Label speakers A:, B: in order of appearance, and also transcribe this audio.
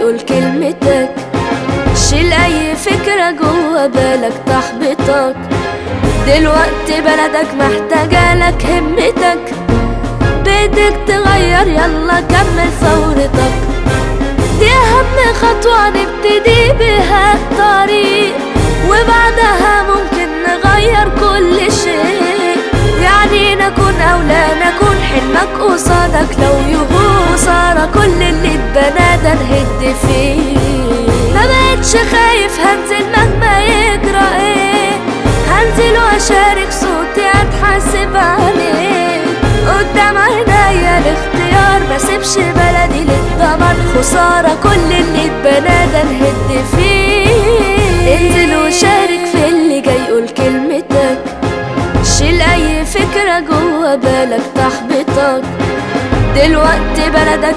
A: يقول كلمتك. شيل اي فكرة جوا بالك تحبطك، دلوقتي بلدك محتاجالك همتك. بدك تغير يلا كمل ثورتك، دي اهم خطوة نبتدي بها الطريق، وبعدها ممكن نغير كل شيء. يعني نكون او لا نكون حلمك قصادك، لو يغوص على كل اللي اتبنى ده نهد فيه. ما بقتش خايف هنزل مهما يجرى ايه، هنزل واشارك صوتي اتحاسب عليه. قدام عينيا الاختيار مسيبش بلدي للضمان، خسارة كل اللي اتبنى ده نهد فيه. انزل وشارك في اللي جاي قول كلمتك، شيل اي فكرة جوا بالك تحبطك، دلوقتي بلدك